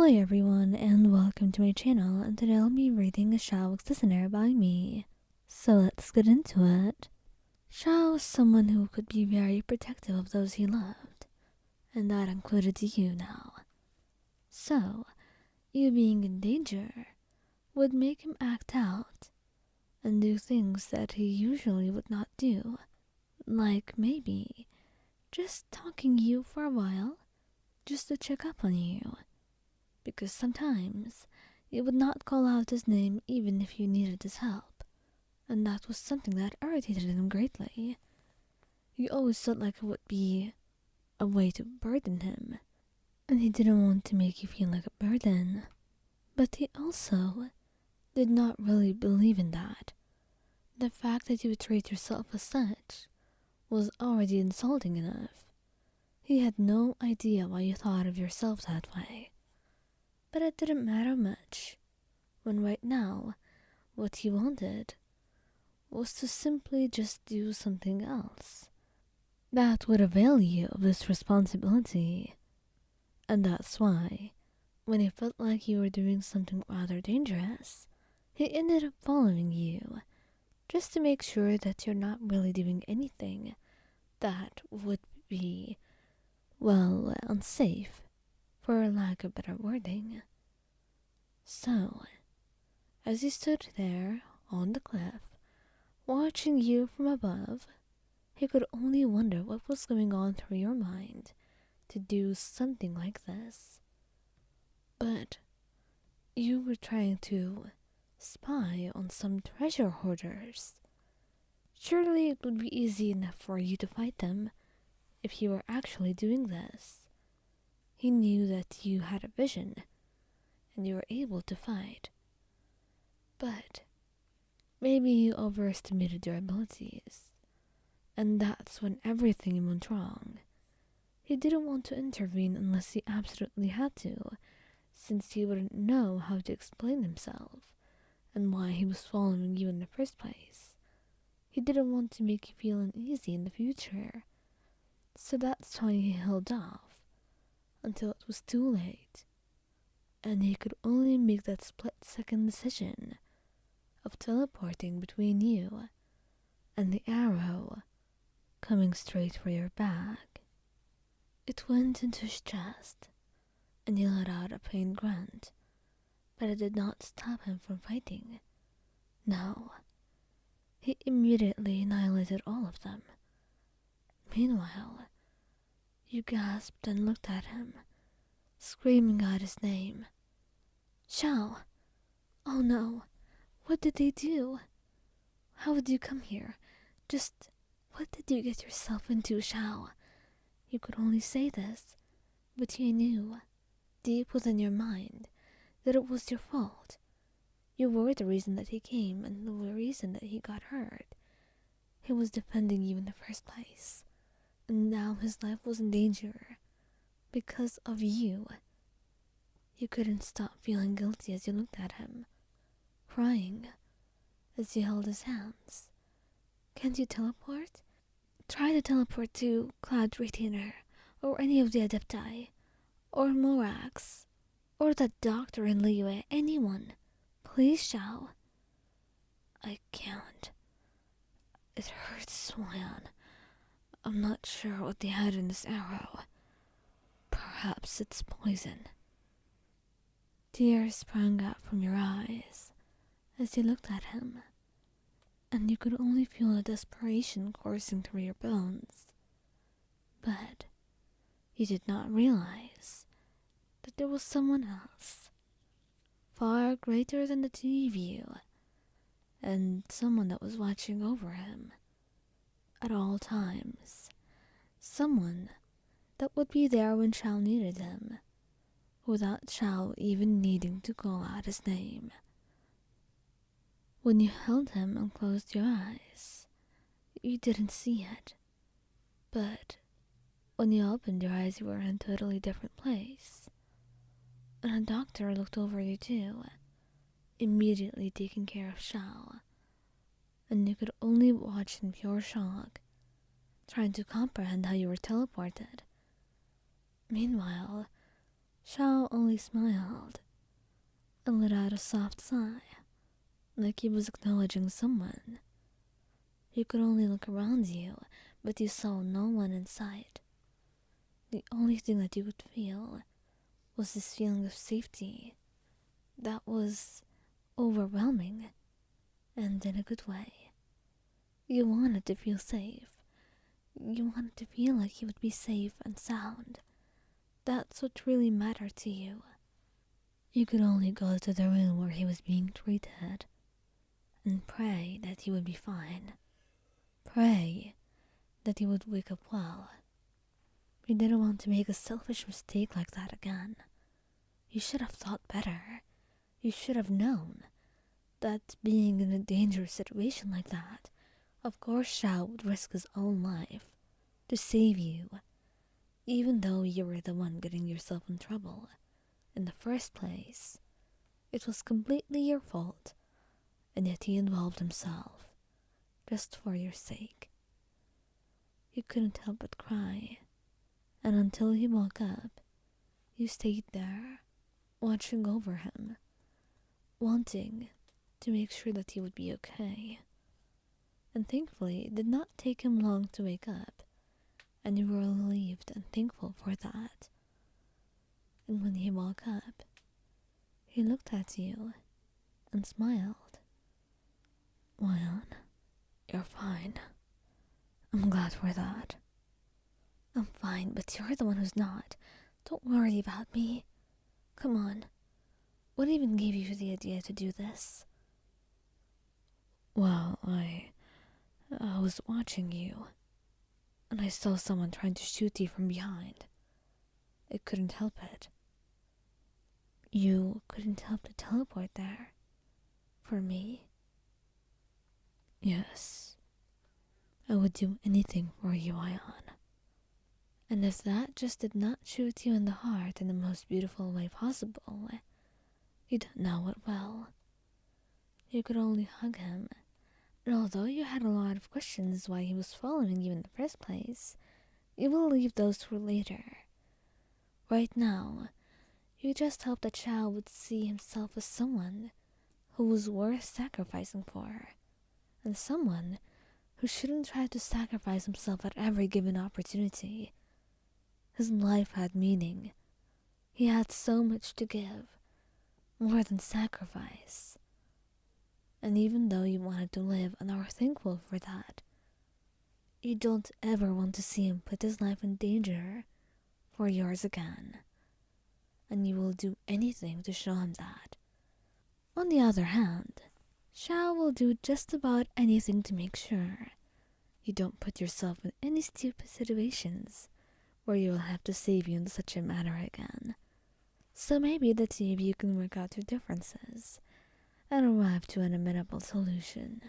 Hello everyone and welcome to my channel, and today I'll be reading a Xiao listener by me. So let's get into it. Xiao was someone who could be very protective of those he loved, and that included you now. So, you being in danger would make him act out and do things that he usually would not do, like maybe just talking you for a while just to check up on you. Because sometimes you would not call out his name even if you needed his help, and that was something that irritated him greatly. He always felt like it would be a way to burden him, and he didn't want to make you feel like a burden. But he also did not really believe in that. The fact that you would treat yourself as such was already insulting enough. He had no idea why you thought of yourself that way. But it didn't matter much, when right now, what he wanted was to simply just do something else that would avail you of this responsibility. And that's why, when he felt like you were doing something rather dangerous, he ended up following you, just to make sure that you're not really doing anything that would be, well, unsafe, for lack of better wording. So, as he stood there on the cliff, watching you from above, he could only wonder what was going on through your mind to do something like this. But you were trying to spy on some treasure hoarders. Surely it would be easy enough for you to fight them if you were actually doing this. He knew that you had a vision, and you were able to fight. But maybe you overestimated your abilities, and that's when everything went wrong. He didn't want to intervene unless he absolutely had to, since he wouldn't know how to explain himself and why he was following you in the first place. He didn't want to make you feel uneasy in the future, so that's why he held off until it was too late, and he could only make that split-second decision of teleporting between you and the arrow coming straight for your back. It went into his chest, and he let out a pained grunt, but it did not stop him from fighting. No, he immediately annihilated all of them. Meanwhile, you gasped and looked at him, screaming out his name. Xiao! Oh no! What did they do? How did you come here? Just what did you get yourself into, Xiao? You could only say this, but you knew, deep within your mind, that it was your fault. You were the reason that he came and the reason that he got hurt. He was defending you in the first place, and now his life was in danger because of you. You couldn't stop feeling guilty as you looked at him, crying as you held his hands. Can't you teleport? Try to teleport to Cloud Retainer, or any of the Adepti, or Morax, or that doctor in Liyue, anyone. Please, Xiao. I can't. It hurts, Swan. I'm not sure what they had in this arrow. Perhaps it's poison. Tears sprang out from your eyes as you looked at him, and you could only feel the desperation coursing through your bones. But you did not realize that there was someone else, far greater than the two of you, and someone that was watching over him at all times. Someone that would be there when Xiao needed him, without Xiao even needing to call out his name. When you held him and closed your eyes, you didn't see it. But when you opened your eyes, you were in a totally different place. And a doctor looked over you too, immediately taking care of Xiao. And you could only watch in pure shock, trying to comprehend how you were teleported. Meanwhile, Xiao only smiled and let out a soft sigh, like he was acknowledging someone. You could only look around you, but you saw no one in sight. The only thing that you could feel was this feeling of safety that was overwhelming, and in a good way. You wanted to feel safe. You wanted to feel like he would be safe and sound. That's what really mattered to you. You could only go to the room where he was being treated and pray that he would be fine. Pray that he would wake up well. You didn't want to make a selfish mistake like that again. You should have thought better. You should have known that being in a dangerous situation like that, of course Xiao would risk his own life to save you, even though you were the one getting yourself in trouble. In the first place, it was completely your fault, and yet he involved himself, just for your sake. You couldn't help but cry, and until he woke up, you stayed there, watching over him, wanting to make sure that he would be okay. And thankfully, it did not take him long to wake up, and you were relieved and thankful for that. And when he woke up, he looked at you and smiled. Well, you're fine. I'm glad for that. I'm fine, but you're the one who's not. Don't worry about me. Come on. What even gave you the idea to do this? Well, I was watching you, and I saw someone trying to shoot you from behind. I couldn't help it. You couldn't help to teleport there. For me. Yes. I would do anything for you, Ion. And if that just did not shoot you in the heart in the most beautiful way possible, you don't know what will. You could only hug him, and although you had a lot of questions why he was following you in the first place, you will leave those for later. Right now, you just hope that Xiao would see himself as someone who was worth sacrificing for, and someone who shouldn't try to sacrifice himself at every given opportunity. His life had meaning. He had so much to give, more than sacrifice. And even though you wanted to live and are thankful for that, you don't ever want to see him put his life in danger for yours again. And you will do anything to show him that. On the other hand, Xiao will do just about anything to make sure you don't put yourself in any stupid situations where you will have to save you in such a manner again. So maybe the two of you can work out your differences and arrive to an amenable solution.